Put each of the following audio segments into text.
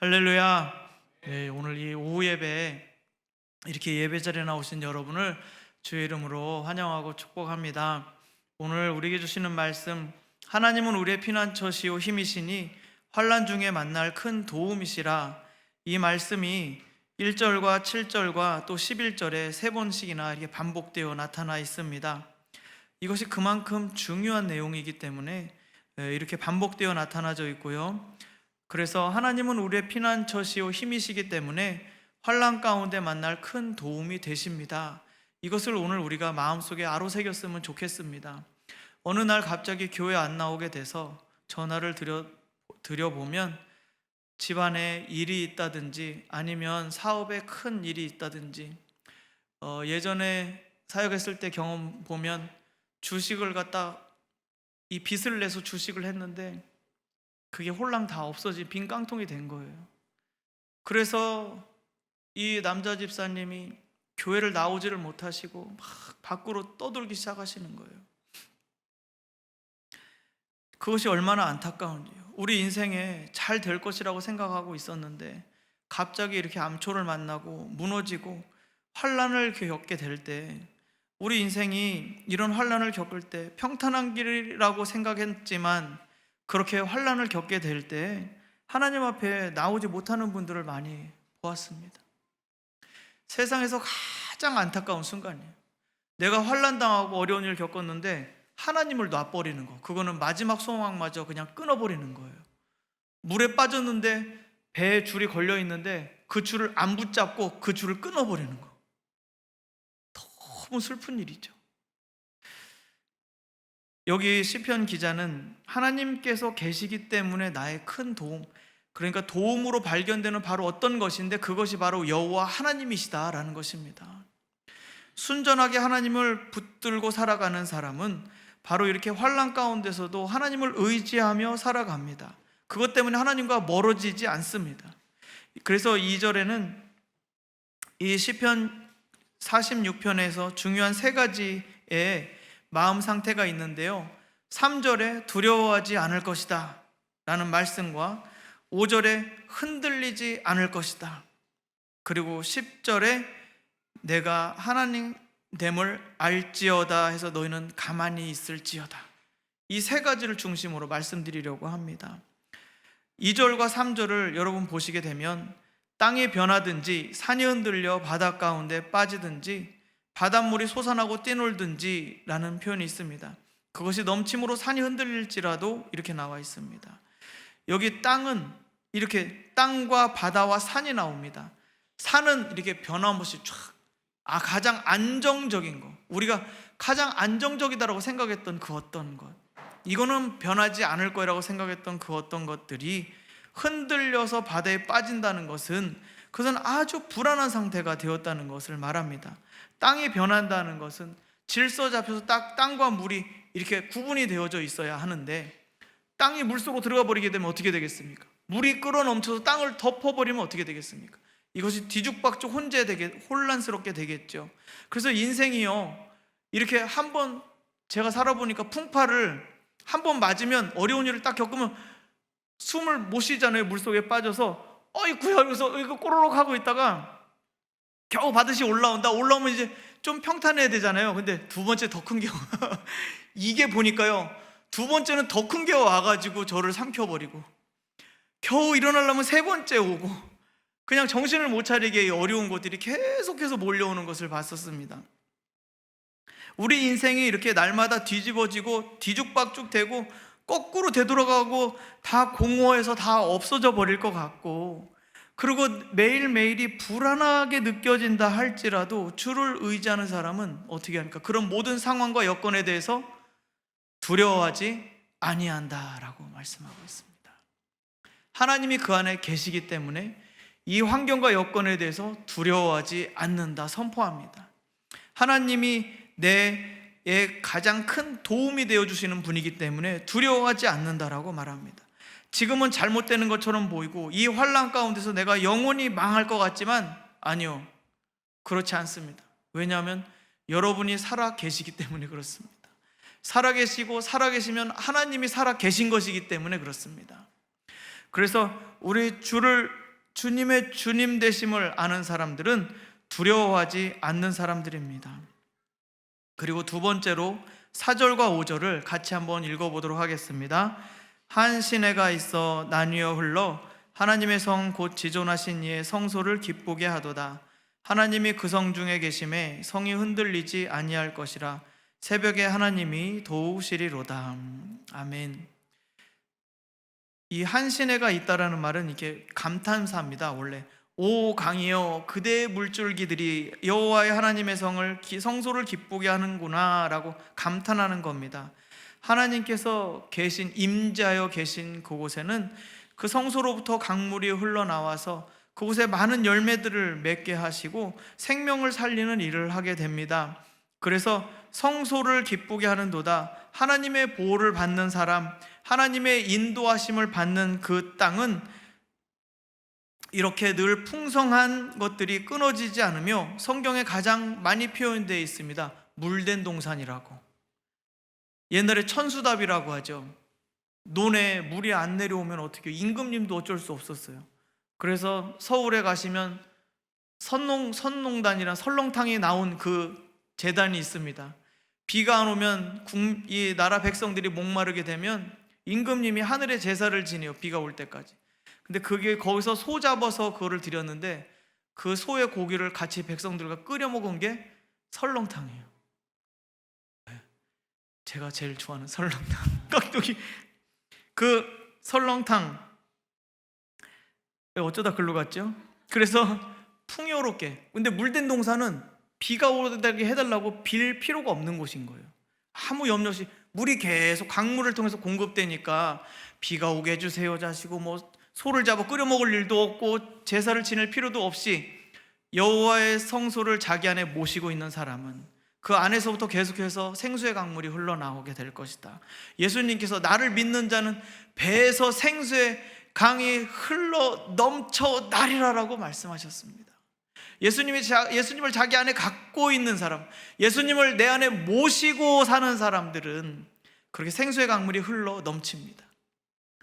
할렐루야. 네, 오늘 이 오후 예배에 이렇게 예배 자리에 나오신 여러분을 주의 이름으로 환영하고 축복합니다. 오늘 우리에게 주시는 말씀, 하나님은 우리의 피난처시오 힘이시니 환난 중에 만날 큰 도움이시라. 이 말씀이 1절과 7절과 또 11절에 세 번씩이나 이렇게 반복되어 나타나 있습니다. 이것이 그만큼 중요한 내용이기 때문에 이렇게 반복되어 나타나져 있고요. 그래서 하나님은 우리의 피난처시오 힘이시기 때문에 환난 가운데 만날 큰 도움이 되십니다. 이것을 오늘 우리가 마음속에 아로새겼으면 좋겠습니다. 어느 날 갑자기 교회 안 나오게 돼서 전화를 드려보면 집안에 일이 있다든지 아니면 사업에 큰 일이 있다든지 예전에 사역했을 때 경험 보면 주식을 갖다 이 빚을 내서 주식을 했는데 그게 홀랑 다 없어진 빈 깡통이 된 거예요. 그래서 이 남자 집사님이 교회를 나오지를 못하시고 막 밖으로 떠돌기 시작하시는 거예요. 그것이 얼마나 안타까운지요. 우리 인생에 잘 될 것이라고 생각하고 있었는데 갑자기 이렇게 암초를 만나고 무너지고 환난을 겪게 될 때, 우리 인생이 이런 환난을 겪을 때 평탄한 길이라고 생각했지만 그렇게 환난을 겪게 될 때 하나님 앞에 나오지 못하는 분들을 많이 보았습니다. 세상에서 가장 안타까운 순간이에요. 내가 환난 당하고 어려운 일을 겪었는데 하나님을 놔버리는 거, 그거는 마지막 소망마저 그냥 끊어버리는 거예요. 물에 빠졌는데 배에 줄이 걸려 있는데 그 줄을 안 붙잡고 그 줄을 끊어버리는 거, 너무 슬픈 일이죠. 여기 시편 기자는 하나님께서 계시기 때문에 나의 큰 도움, 그러니까 도움으로 발견되는 바로 어떤 것인데 그것이 바로 여호와 하나님이시다라는 것입니다. 순전하게 하나님을 붙들고 살아가는 사람은 바로 이렇게 환난 가운데서도 하나님을 의지하며 살아갑니다. 그것 때문에 하나님과 멀어지지 않습니다. 그래서 2절에는 이 시편 46편에서 중요한 세 가지의 마음 상태가 있는데요, 3절에 두려워하지 않을 것이다 라는 말씀과 5절에 흔들리지 않을 것이다, 그리고 10절에 내가 하나님 됨을 알지어다 해서 너희는 가만히 있을지어다, 이 세 가지를 중심으로 말씀드리려고 합니다. 2절과 3절을 여러분 보시게 되면 땅이 변하든지 산이 흔들려 바다 가운데 빠지든지 바닷물이 솟아나고 뛰놀든지 라는 표현이 있습니다. 그것이 넘침으로 산이 흔들릴지라도 이렇게 나와 있습니다. 여기 땅은 이렇게 땅과 바다와 산이 나옵니다. 산은 이렇게 변함없이 쫙, 가장 안정적인 것, 우리가 가장 안정적이다라고 생각했던 그 어떤 것, 이거는 변하지 않을 거라고 생각했던 그 어떤 것들이 흔들려서 바다에 빠진다는 것은 그것은 아주 불안한 상태가 되었다는 것을 말합니다. 땅이 변한다는 것은 질서 잡혀서 땅과 물이 이렇게 구분이 되어져 있어야 하는데 땅이 물속으로 들어가 버리게 되면 어떻게 되겠습니까? 물이 끌어넘쳐서 땅을 덮어버리면 어떻게 되겠습니까? 이것이 뒤죽박죽 혼란스럽게 되겠죠. 그래서 인생이요, 이렇게 한번 제가 살아보니까 풍파를 한번 맞으면, 어려운 일을 딱 겪으면 숨을 못 쉬잖아요. 물속에 빠져서 어이구야 그래서 이거 꼬르륵 하고 있다가 겨우 바듯이 올라오면 이제 좀 평탄해야 되잖아요. 근데 두 번째 더 큰 게 이게 보니까요, 두 번째는 더 큰 게 와가지고 저를 삼켜버리고 겨우 일어나려면 세 번째 오고 그냥 정신을 못 차리게 어려운 것들이 계속해서 몰려오는 것을 봤었습니다. 우리 인생이 이렇게 날마다 뒤집어지고 뒤죽박죽 되고 거꾸로 되돌아가고 다 공허해서 다 없어져 버릴 것 같고, 그리고 매일매일이 불안하게 느껴진다 할지라도 주를 의지하는 사람은 어떻게 합니까? 그런 모든 상황과 여건에 대해서 두려워하지 아니한다라고 말씀하고 있습니다. 하나님이 그 안에 계시기 때문에 이 환경과 여건에 대해서 두려워하지 않는다 선포합니다. 하나님이 내의 가장 큰 도움이 되어주시는 분이기 때문에 두려워하지 않는다라고 말합니다. 지금은 잘못되는 것처럼 보이고 이 환난 가운데서 내가 영원히 망할 것 같지만 아니요, 그렇지 않습니다. 왜냐하면 여러분이 살아 계시기 때문에 그렇습니다. 살아 계시면 하나님이 살아 계신 것이기 때문에 그렇습니다. 그래서 우리 주를 주님의 주님 되심을 아는 사람들은 두려워하지 않는 사람들입니다. 그리고 두 번째로 4절과 5절을 같이 한번 읽어보도록 하겠습니다. 한 시내가 있어 나뉘어 흘러 하나님의 성 곧 지존하신 이의 성소를 기쁘게 하도다. 하나님이 그 성 중에 계심에 성이 흔들리지 아니할 것이라. 새벽에 하나님이 도우시리로다. 아멘. 이 한 시내가 있다라는 말은 이게 감탄사입니다. 원래 오 강이여 그대의 물줄기들이 여호와의 하나님의 성소를 기쁘게 하는구나 라고 감탄하는 겁니다. 하나님께서 계신 임재하여 계신 그곳에는 그 성소로부터 강물이 흘러나와서 그곳에 많은 열매들을 맺게 하시고 생명을 살리는 일을 하게 됩니다. 그래서 성소를 기쁘게 하는도다. 하나님의 보호를 받는 사람, 하나님의 인도하심을 받는 그 땅은 이렇게 늘 풍성한 것들이 끊어지지 않으며 성경에 가장 많이 표현되어 있습니다. 물된 동산이라고. 옛날에 천수답이라고 하죠. 논에 물이 안 내려오면 어떻게 임금님도 어쩔 수 없었어요. 그래서 서울에 가시면 선농단이란 설렁탕이 나온 그 제단이 있습니다. 비가 안 오면 이 나라 백성들이 목마르게 되면 임금님이 하늘에 제사를 지내요. 비가 올 때까지. 근데 그게 거기서 소 잡아서 그거를 드렸는데 그 소의 고기를 같이 백성들과 끓여 먹은 게 설렁탕이에요. 제가 제일 좋아하는 설렁탕. 깍두기. 그 설렁탕 어쩌다 글로 갔죠? 그래서 풍요롭게. 근데 물된 동산은 비가 오게 해달라고 빌 필요가 없는 곳인 거예요. 아무 염려 없이 물이 계속 강물을 통해서 공급되니까 비가 오게 해주세요 자시고 뭐 소를 잡아 끓여 먹을 일도 없고 제사를 지낼 필요도 없이 여호와의 성소를 자기 안에 모시고 있는 사람은 그 안에서부터 계속해서 생수의 강물이 흘러나오게 될 것이다. 예수님께서 나를 믿는 자는 배에서 생수의 강이 흘러 넘쳐 나리라라고 말씀하셨습니다. 예수님을 자기 안에 갖고 있는 사람, 예수님을 내 안에 모시고 사는 사람들은 그렇게 생수의 강물이 흘러 넘칩니다.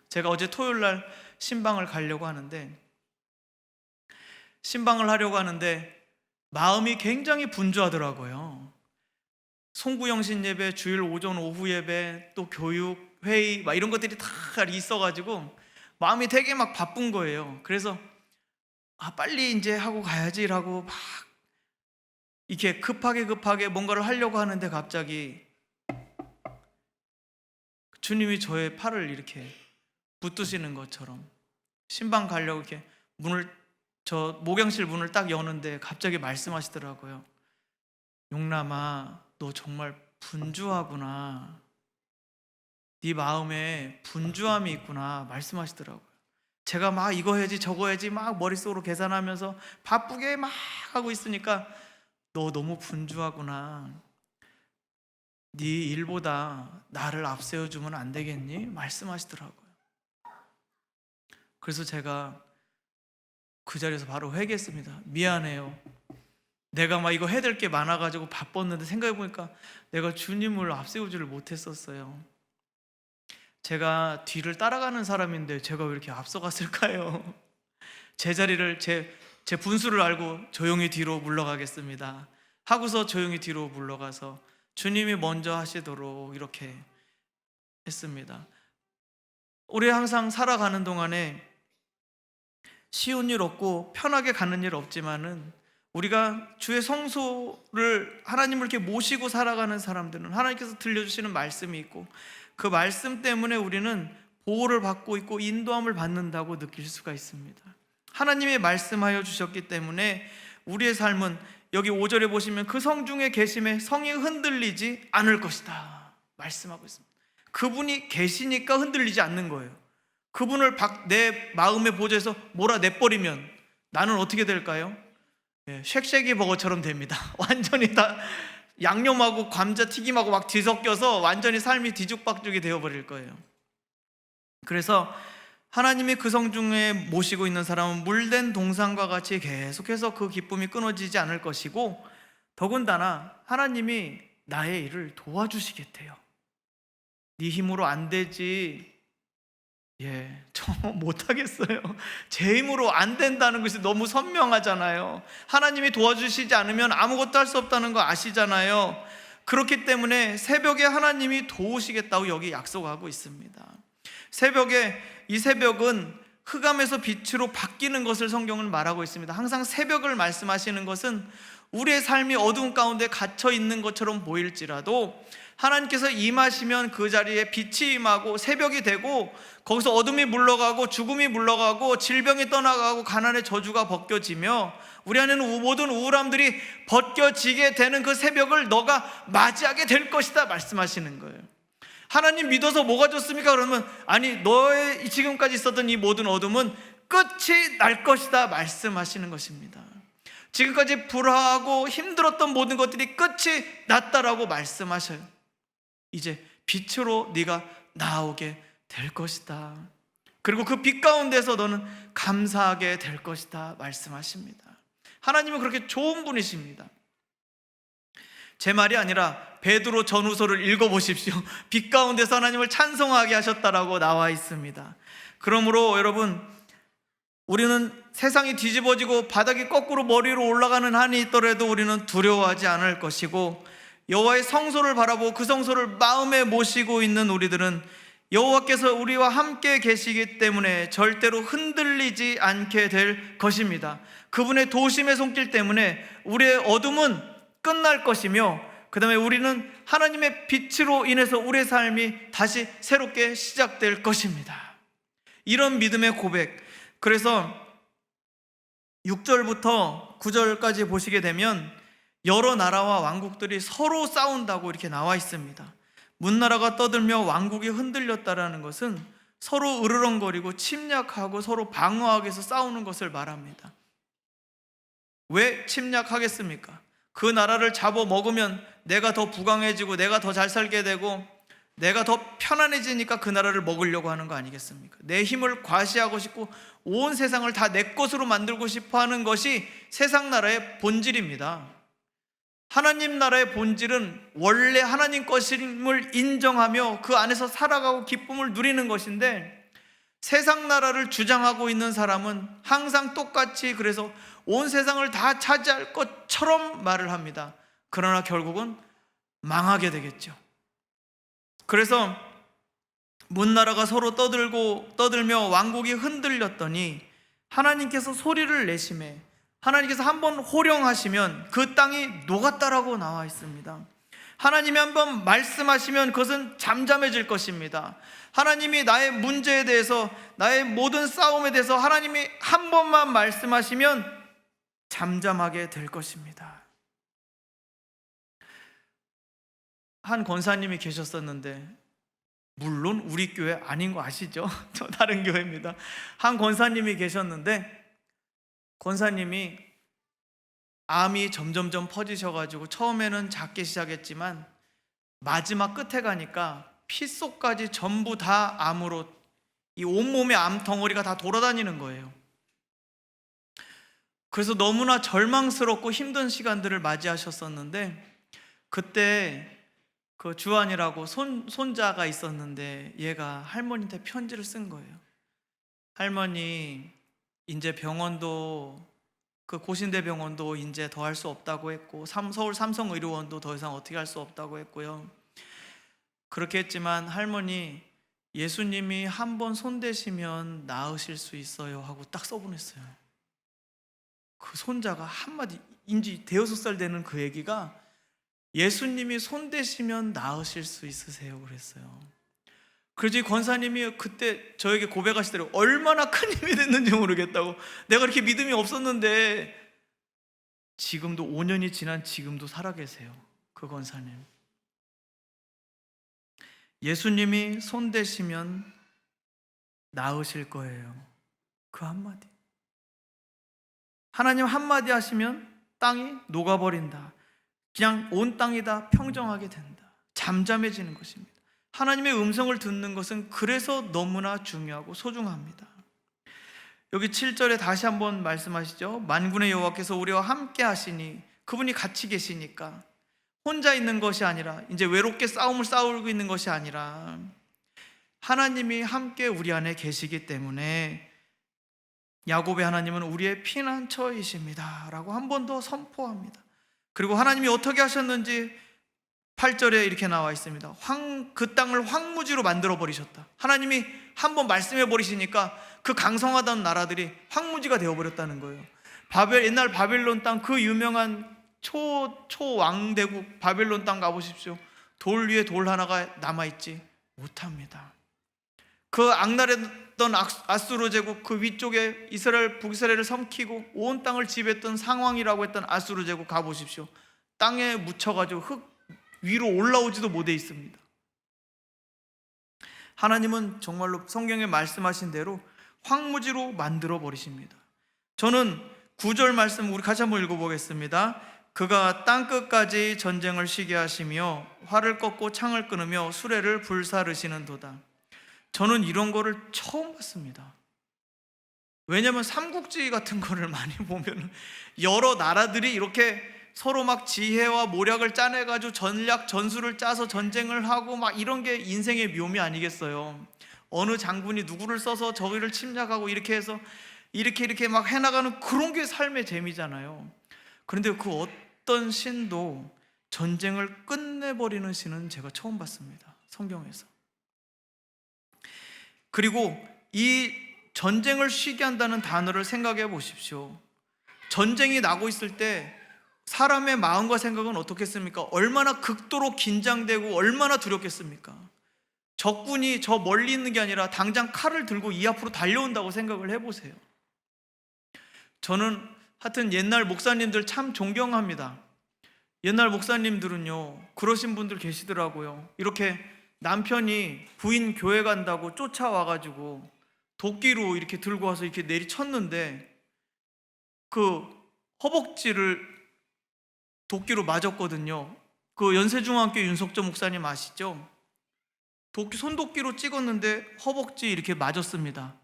제가 어제 토요일 날 신방을 가려고 하는데 마음이 굉장히 분주하더라고요. 송구영신 예배, 주일 오전 오후 예배, 또 교육, 회의 막 이런 것들이 다 있어가지고 마음이 되게 막 바쁜 거예요. 그래서 빨리 이제 하고 가야지라고 막 이렇게 급하게 뭔가를 하려고 하는데 갑자기 주님이 저의 팔을 이렇게 붙드시는 것처럼 신방 가려고 이렇게 목양실 문을 딱 여는데 갑자기 말씀하시더라고요. 용남아, 너 정말 분주하구나. 네 마음에 분주함이 있구나 말씀하시더라고요. 제가 막 이거 해야지 저거 해야지 막 머릿속으로 계산하면서 바쁘게 막 하고 있으니까 너 너무 분주하구나. 네 일보다 나를 앞세워주면 안 되겠니? 말씀하시더라고요. 그래서 제가 그 자리에서 바로 회개했습니다. 미안해요. 내가 막 이거 해야 될 게 많아가지고 바빴는데 생각해보니까 내가 주님을 앞세우지를 못했었어요. 제가 뒤를 따라가는 사람인데 제가 왜 이렇게 앞서갔을까요? 제 자리를 제 분수를 알고 조용히 뒤로 물러가겠습니다 하고서 조용히 뒤로 물러가서 주님이 먼저 하시도록 이렇게 했습니다. 우리 항상 살아가는 동안에 쉬운 일 없고 편하게 가는 일 없지만은 우리가 주의 성소를 하나님을 이렇게 모시고 살아가는 사람들은 하나님께서 들려주시는 말씀이 있고 그 말씀 때문에 우리는 보호를 받고 있고 인도함을 받는다고 느낄 수가 있습니다. 하나님이 말씀하여 주셨기 때문에 우리의 삶은 여기 5절에 보시면 그 성 중에 계심에 성이 흔들리지 않을 것이다 말씀하고 있습니다. 그분이 계시니까 흔들리지 않는 거예요. 그분을 내 마음의 보좌에서 몰아내버리면 나는 어떻게 될까요? 쉑쉑이 버거처럼 됩니다. 완전히 다 양념하고 감자튀김하고 막 뒤섞여서 완전히 삶이 뒤죽박죽이 되어버릴 거예요. 그래서 하나님이 그 성 중에 모시고 있는 사람은 물된 동산과 같이 계속해서 그 기쁨이 끊어지지 않을 것이고 더군다나 하나님이 나의 일을 도와주시겠대요. 네 힘으로 안 되지, 저 못하겠어요. 제 힘으로 안 된다는 것이 너무 선명하잖아요. 하나님이 도와주시지 않으면 아무것도 할 수 없다는 거 아시잖아요. 그렇기 때문에 새벽에 하나님이 도우시겠다고 여기 약속하고 있습니다. 이 새벽은 흑암에서 빛으로 바뀌는 것을 성경은 말하고 있습니다. 항상 새벽을 말씀하시는 것은 우리의 삶이 어두운 가운데 갇혀 있는 것처럼 보일지라도 하나님께서 임하시면 그 자리에 빛이 임하고 새벽이 되고 거기서 어둠이 물러가고 죽음이 물러가고 질병이 떠나가고 가난의 저주가 벗겨지며 우리 안에는 모든 우울함들이 벗겨지게 되는 그 새벽을 너가 맞이하게 될 것이다 말씀하시는 거예요. 하나님 믿어서 뭐가 좋습니까? 그러면 아니 너의 지금까지 있었던 이 모든 어둠은 끝이 날 것이다 말씀하시는 것입니다. 지금까지 불화하고 힘들었던 모든 것들이 끝이 났다라고 말씀하셔요. 이제 빛으로 네가 나오게 될 것이다. 그리고 그 빛 가운데서 너는 감사하게 될 것이다 말씀하십니다. 하나님은 그렇게 좋은 분이십니다. 제 말이 아니라 베드로 전후서를 읽어보십시오. 빛 가운데서 하나님을 찬송하게 하셨다라고 나와 있습니다. 그러므로 여러분, 우리는 세상이 뒤집어지고 바닥이 거꾸로 머리로 올라가는 한이 있더라도 우리는 두려워하지 않을 것이고, 여호와의 성소를 바라보고 그 성소를 마음에 모시고 있는 우리들은 여호와께서 우리와 함께 계시기 때문에 절대로 흔들리지 않게 될 것입니다. 그분의 도심의 손길 때문에 우리의 어둠은 끝날 것이며, 그 다음에 우리는 하나님의 빛으로 인해서 우리의 삶이 다시 새롭게 시작될 것입니다. 이런 믿음의 고백. 그래서 6절부터 9절까지 보시게 되면 여러 나라와 왕국들이 서로 싸운다고 이렇게 나와 있습니다. 문나라가 떠들며 왕국이 흔들렸다라는 것은 서로 으르렁거리고 침략하고 서로 방어하기 위해서 싸우는 것을 말합니다. 왜 침략하겠습니까? 그 나라를 잡아먹으면 내가 더 부강해지고 내가 더 잘 살게 되고 내가 더 편안해지니까 그 나라를 먹으려고 하는 거 아니겠습니까? 내 힘을 과시하고 싶고 온 세상을 다 내 것으로 만들고 싶어 하는 것이 세상 나라의 본질입니다. 하나님 나라의 본질은 원래 하나님 것임을 인정하며 그 안에서 살아가고 기쁨을 누리는 것인데, 세상 나라를 주장하고 있는 사람은 항상 똑같이 그래서 온 세상을 다 차지할 것처럼 말을 합니다. 그러나 결국은 망하게 되겠죠. 그래서 문나라가 서로 떠들며 왕국이 흔들렸더니 하나님께서 소리를 내심에, 하나님께서 한번 호령하시면 그 땅이 녹았다라고 나와 있습니다. 하나님이 한번 말씀하시면 그것은 잠잠해질 것입니다. 하나님이 나의 문제에 대해서, 나의 모든 싸움에 대해서 하나님이 한 번만 말씀하시면 잠잠하게 될 것입니다. 한 권사님이 계셨었는데, 물론 우리 교회 아닌 거 아시죠? 저 다른 교회입니다. 한 권사님이 계셨는데, 권사님이 암이 점점점 퍼지셔가지고 처음에는 작게 시작했지만 마지막 끝에 가니까 피 속까지 전부 다 암으로, 이 온몸에 암 덩어리가 다 돌아다니는 거예요. 그래서 너무나 절망스럽고 힘든 시간들을 맞이하셨었는데, 그때 그 주한이라고 손자가 있었는데 얘가 할머니한테 편지를 쓴 거예요. 할머니, 이제 병원도, 그 고신대 병원도 이제 더 할 수 없다고 했고, 서울 삼성의료원도 더 이상 어떻게 할 수 없다고 했고요. 그렇게 했지만 할머니, 예수님이 한번 손대시면 나으실 수 있어요 하고 딱 써보냈어요. 그 손자가 한마디, 인지 대여섯 살 되는 그 애기가 예수님이 손대시면 나으실 수 있으세요 그랬어요. 그래서 이 권사님이 그때 저에게 고백하시더라고요. 얼마나 큰 힘이 됐는지 모르겠다고. 내가 이렇게 믿음이 없었는데 지금도 5년이 지난 지금도 살아계세요. 그 권사님. 예수님이 손대시면 나으실 거예요. 그 한마디. 하나님 한마디 하시면 땅이 녹아버린다. 그냥 온 땅이 다 평정하게 된다. 잠잠해지는 것입니다. 하나님의 음성을 듣는 것은 그래서 너무나 중요하고 소중합니다. 여기 7절에 다시 한번 말씀하시죠. 만군의 여호와께서 우리와 함께 하시니, 그분이 같이 계시니까 혼자 있는 것이 아니라, 이제 외롭게 싸움을 싸우고 있는 것이 아니라 하나님이 함께 우리 안에 계시기 때문에 야곱의 하나님은 우리의 피난처이십니다 라고 한 번 더 선포합니다. 그리고 하나님이 어떻게 하셨는지 8절에 이렇게 나와 있습니다. 그 땅을 황무지로 만들어 버리셨다. 하나님이 한번 말씀해 버리시니까 그 강성하던 나라들이 황무지가 되어 버렸다는 거예요. 옛날 바벨론 땅, 그 유명한 초왕대국 바벨론 땅 가보십시오. 돌 위에 돌 하나가 남아있지 못합니다. 그 악랄했던 아수르 제국, 그 위쪽에 북이스라엘을 삼키고 온 땅을 지배했던 상왕이라고 했던 아수르 제국 가보십시오. 땅에 묻혀가지고 흙 위로 올라오지도 못해 있습니다. 하나님은 정말로 성경에 말씀하신 대로 황무지로 만들어 버리십니다. 저는 9절 말씀 우리 같이 한번 읽어보겠습니다. 그가 땅끝까지 전쟁을 쉬게 하시며 활을 꺾고 창을 끊으며 수레를 불사르시는도다. 저는 이런 거를 처음 봤습니다. 왜냐하면 삼국지 같은 거를 많이 보면 여러 나라들이 이렇게 서로 막 지혜와 모략을 짜내가지고 전략 전술을 짜서 전쟁을 하고 막 이런 게 인생의 묘미 아니겠어요? 어느 장군이 누구를 써서 저기를 침략하고 이렇게 해서 이렇게 막 해나가는 그런 게 삶의 재미잖아요. 그런데 그 어떤 신도 전쟁을 끝내버리는 신은 제가 처음 봤습니다, 성경에서. 그리고 이 전쟁을 쉬게 한다는 단어를 생각해 보십시오. 전쟁이 나고 있을 때 사람의 마음과 생각은 어떻겠습니까? 얼마나 극도로 긴장되고 얼마나 두렵겠습니까? 적군이 저 멀리 있는 게 아니라 당장 칼을 들고 이 앞으로 달려온다고 생각을 해보세요. 저는 하여튼 옛날 목사님들 참 존경합니다. 옛날 목사님들은요, 그러신 분들 계시더라고요. 이렇게 남편이 부인 교회 간다고 쫓아와가지고 도끼로 이렇게 들고 와서 이렇게 내리쳤는데 그 허벅지를 도끼로 맞았거든요. 그 연세중앙교 윤석조 목사님 아시죠? 손도끼로 찍었는데 허벅지 이렇게 맞았습니다.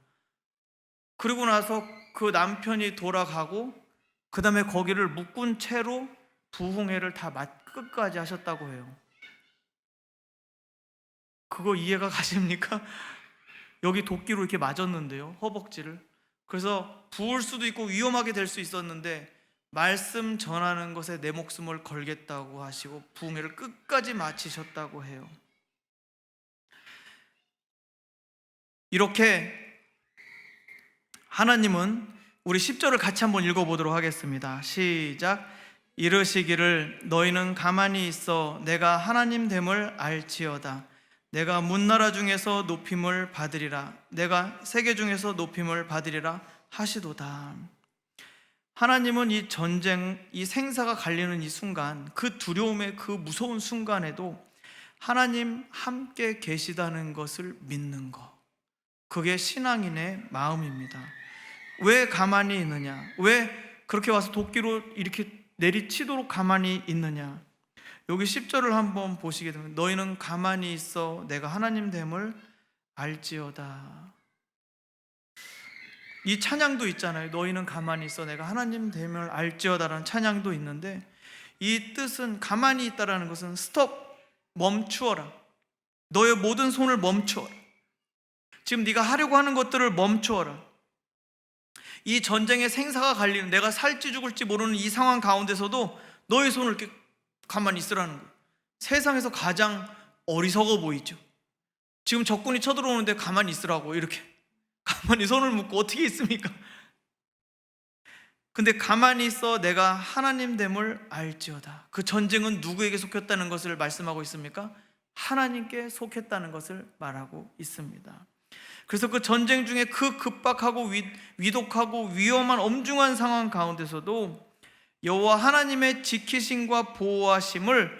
그리고 나서 그 남편이 돌아가고 그 다음에 거기를 묶은 채로 부흥회를 다 끝까지 하셨다고 해요. 그거 이해가 가십니까? 여기 도끼로 이렇게 맞았는데요, 허벅지를. 그래서 부을 수도 있고 위험하게 될 수 있었는데 말씀 전하는 것에 내 목숨을 걸겠다고 하시고 부흥회를 끝까지 마치셨다고 해요. 이렇게 하나님은 우리 10절을 같이 한번 읽어보도록 하겠습니다. 시작. 이르시기를 너희는 가만히 있어 내가 하나님 됨을 알지어다. 내가 문나라 중에서 높임을 받으리라. 내가 세계 중에서 높임을 받으리라 하시도다. 하나님은 이 전쟁, 이 생사가 갈리는 이 순간, 그 두려움의 그 무서운 순간에도 하나님 함께 계시다는 것을 믿는 것, 그게 신앙인의 마음입니다. 왜 가만히 있느냐? 왜 그렇게 와서 도끼로 이렇게 내리치도록 가만히 있느냐? 여기 10절을 한번 보시게 되면 너희는 가만히 있어 내가 하나님 됨을 알지어다. 이 찬양도 있잖아요. 너희는 가만히 있어 내가 하나님 됨을 알지어다라는 찬양도 있는데, 이 뜻은 가만히 있다라는 것은 스톱, 멈추어라. 너의 모든 손을 멈추어라. 지금 네가 하려고 하는 것들을 멈추어라. 이 전쟁의 생사가 갈리는, 내가 살지 죽을지 모르는 이 상황 가운데서도 너의 손을 이렇게 가만히 있으라는 거예요. 세상에서 가장 어리석어 보이죠. 지금 적군이 쳐들어오는데 가만히 있으라고, 이렇게 가만히 손을 묶고 어떻게 있습니까? 근데 가만히 있어 내가 하나님 됨을 알지어다. 그 전쟁은 누구에게 속했다는 것을 말씀하고 있습니까? 하나님께 속했다는 것을 말하고 있습니다. 그래서 그 전쟁 중에 그 급박하고 위독하고 위험한 엄중한 상황 가운데서도 여호와 하나님의 지키심과 보호하심을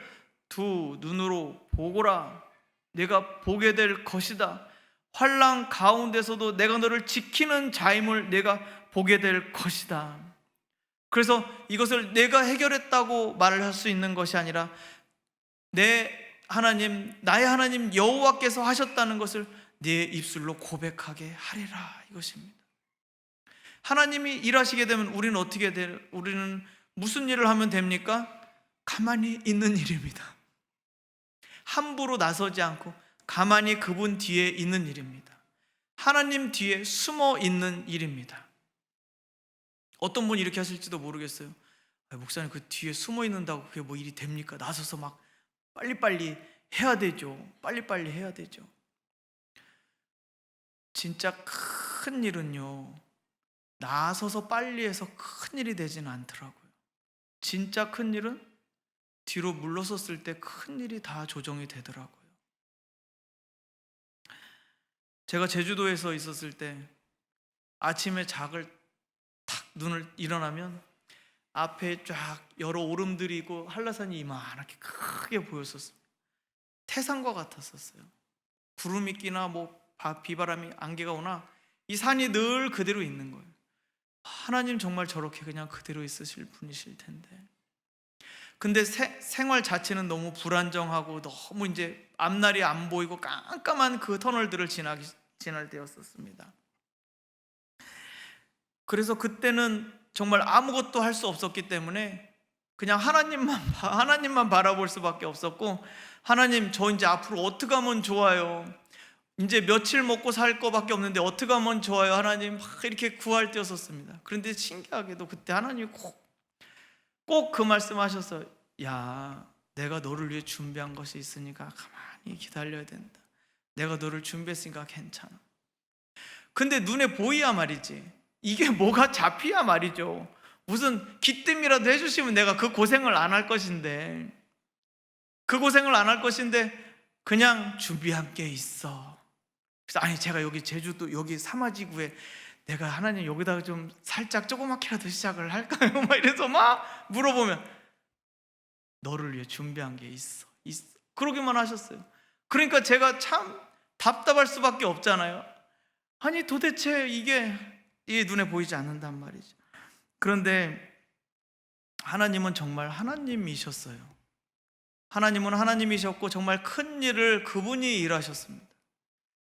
두 눈으로 보거라. 내가 보게 될 것이다. 환난 가운데서도 내가 너를 지키는 자임을 내가 보게 될 것이다. 그래서 이것을 내가 해결했다고 말을 할 수 있는 것이 아니라 내 하나님, 나의 하나님 여호와께서 하셨다는 것을 네 입술로 고백하게 하리라, 이것입니다. 하나님이 일하시게 되면 우리는 어떻게 우리는 무슨 일을 하면 됩니까? 가만히 있는 일입니다. 함부로 나서지 않고 가만히 그분 뒤에 있는 일입니다. 하나님 뒤에 숨어 있는 일입니다. 어떤 분이 이렇게 하실지도 모르겠어요. 목사님, 그 뒤에 숨어 있는다고 그게 뭐 일이 됩니까? 나서서 막 빨리빨리 해야 되죠. 빨리빨리 해야 되죠. 진짜 큰 일은요, 나서서 빨리 해서 큰 일이 되지는 않더라고요. 진짜 큰 일은 뒤로 물러섰을 때 큰 일이 다 조정이 되더라고요. 제가 제주도에서 있었을 때 아침에 탁 눈을 일어나면 앞에 쫙 여러 오름들이 있고 한라산이 이만하게 크게 보였었어요. 태산과 같았었어요. 구름이 끼나 비바람이 안개가 오나 이 산이 늘 그대로 있는 거예요. 하나님 정말 저렇게 그냥 그대로 있으실 분이실 텐데. 근데 생활 자체는 너무 불안정하고 너무 이제 앞날이 안 보이고 깜깜한 그 터널들을 지날 때였었습니다. 그래서 그때는 정말 아무것도 할 수 없었기 때문에 그냥 하나님만 바라볼 수밖에 없었고, 하나님, 저 이제 앞으로 어떻게 하면 좋아요? 이제 며칠 먹고 살 거밖에 없는데 어떻게 하면 좋아요? 하나님, 막 이렇게 구할 때였었습니다. 그런데 신기하게도 그때 하나님이 꼭 그 말씀하셨어요. 야, 내가 너를 위해 준비한 것이 있으니까 가만히 기다려야 된다. 내가 너를 준비했으니까 괜찮아. 근데 눈에 보이야 말이지, 이게 뭐가 잡히야 말이죠. 무슨 기뜸이라도 해주시면 내가 그 고생을 안 할 것인데, 그냥 준비한 게 있어. 그래서 아니, 제가 여기 제주도 여기 사마지구에 내가 하나님 여기다가 좀 살짝 조그맣게라도 시작을 할까요? 막 이래서 막 물어보면 너를 위해 준비한 게 있어. 그러기만 하셨어요. 그러니까 제가 참 답답할 수밖에 없잖아요. 아니, 도대체 이게 눈에 보이지 않는단 말이죠. 그런데 하나님은 정말 하나님이셨어요. 하나님은 하나님이셨고 정말 큰 일을 그분이 일하셨습니다.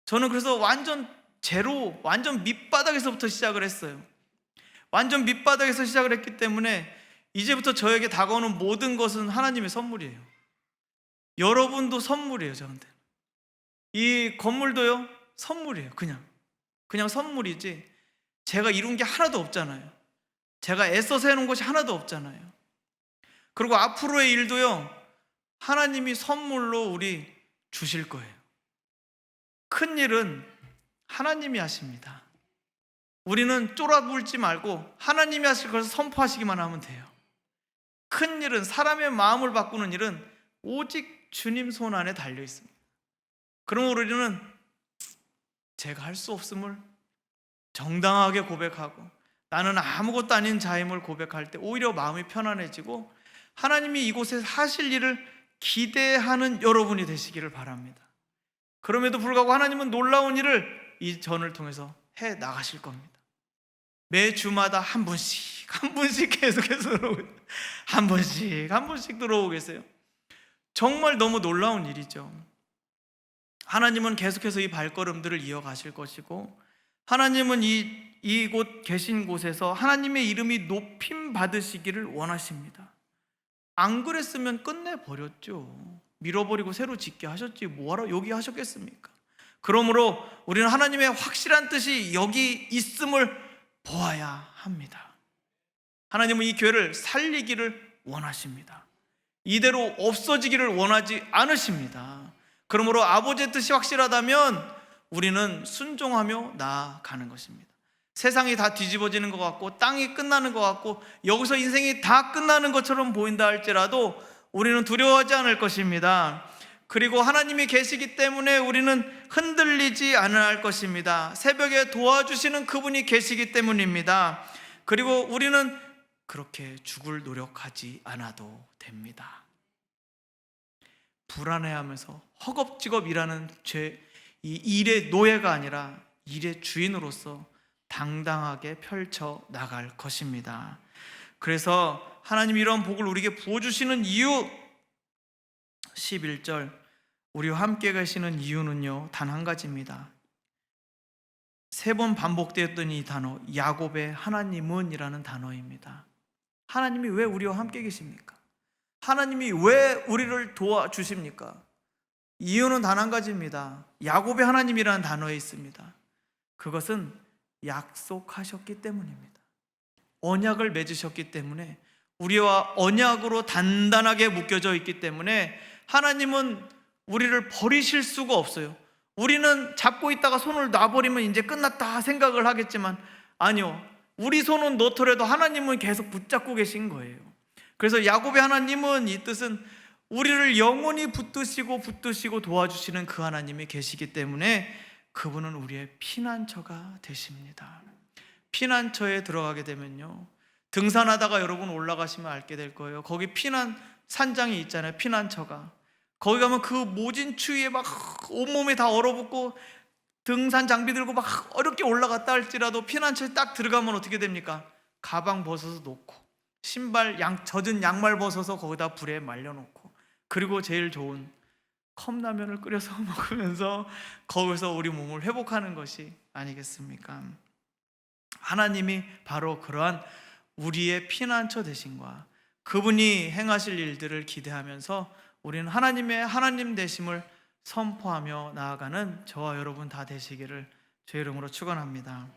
저는 그래서 완전 제로, 완전 밑바닥에서부터 시작을 했어요. 완전 밑바닥에서 시작을 했기 때문에 이제부터 저에게 다가오는 모든 것은 하나님의 선물이에요. 여러분도 선물이에요. 저한테 이 건물도요, 선물이에요. 그냥 선물이지 제가 이룬 게 하나도 없잖아요. 제가 애써서 해놓은 것이 하나도 없잖아요. 그리고 앞으로의 일도요, 하나님이 선물로 우리 주실 거예요. 큰 일은 하나님이 하십니다. 우리는 쫄아불지 말고 하나님이 하실 것을 선포하시기만 하면 돼요. 큰 일은, 사람의 마음을 바꾸는 일은 오직 주님 손 안에 달려 있습니다. 그러므로 우리는 제가 할 수 없음을 정당하게 고백하고 나는 아무것도 아닌 자임을 고백할 때 오히려 마음이 편안해지고 하나님이 이곳에 하실 일을 기대하는 여러분이 되시기를 바랍니다. 그럼에도 불구하고 하나님은 놀라운 일을 이 전을 통해서 해 나가실 겁니다. 매 주마다 한 분씩 계속해서 들어오고, 한 번씩 들어오고 계세요. 정말 너무 놀라운 일이죠. 하나님은 계속해서 이 발걸음들을 이어가실 것이고, 하나님은 이곳 계신 곳에서 하나님의 이름이 높임 받으시기를 원하십니다. 안 그랬으면 끝내버렸죠. 밀어버리고 새로 짓게 하셨지 뭐하러 여기 하셨겠습니까? 그러므로 우리는 하나님의 확실한 뜻이 여기 있음을 보아야 합니다. 하나님은 이 교회를 살리기를 원하십니다. 이대로 없어지기를 원하지 않으십니다. 그러므로 아버지의 뜻이 확실하다면 우리는 순종하며 나아가는 것입니다. 세상이 다 뒤집어지는 것 같고 땅이 끝나는 것 같고 여기서 인생이 다 끝나는 것처럼 보인다 할지라도 우리는 두려워하지 않을 것입니다. 그리고 하나님이 계시기 때문에 우리는 흔들리지 않을 것입니다. 새벽에 도와주시는 그분이 계시기 때문입니다. 그리고 우리는 그렇게 죽을 노력하지 않아도 됩니다. 불안해하면서 허겁지겁 일하는 이 일의 노예가 아니라 일의 주인으로서 당당하게 펼쳐 나갈 것입니다. 그래서 하나님이 이런 복을 우리에게 부어주시는 이유, 11절, 우리와 함께 가시는 이유는요 단 한 가지입니다. 3번 반복되었던 이 단어, 야곱의 하나님은 이라는 단어입니다. 하나님이 왜 우리와 함께 계십니까? 하나님이 왜 우리를 도와주십니까? 이유는 단 한 가지입니다. 야곱의 하나님이라는 단어에 있습니다. 그것은 약속하셨기 때문입니다. 언약을 맺으셨기 때문에, 우리와 언약으로 단단하게 묶여져 있기 때문에 하나님은 우리를 버리실 수가 없어요. 우리는 잡고 있다가 손을 놔버리면 이제 끝났다 생각을 하겠지만, 아니요, 우리 손은 놓더라도 하나님은 계속 붙잡고 계신 거예요. 그래서 야곱의 하나님은, 이 뜻은 우리를 영원히 붙드시고 도와주시는 그 하나님이 계시기 때문에 그분은 우리의 피난처가 되십니다. 피난처에 들어가게 되면요, 등산하다가 여러분 올라가시면 알게 될 거예요. 거기 피난 산장이 있잖아요. 피난처가. 거기 가면 그 모진 추위에 막 온몸에 다 얼어붙고 등산 장비 들고 막 어렵게 올라갔다 할지라도 피난처에 딱 들어가면 어떻게 됩니까? 가방 벗어서 놓고, 신발 젖은 양말 벗어서 거기다 불에 말려놓고, 그리고 제일 좋은 컵라면을 끓여서 먹으면서 거기서 우리 몸을 회복하는 것이 아니겠습니까? 하나님이 바로 그러한 우리의 피난처 되심과 그분이 행하실 일들을 기대하면서 우리는 하나님의 하나님 되심을 선포하며 나아가는 저와 여러분 다 되시기를 주의 이름으로 축원합니다.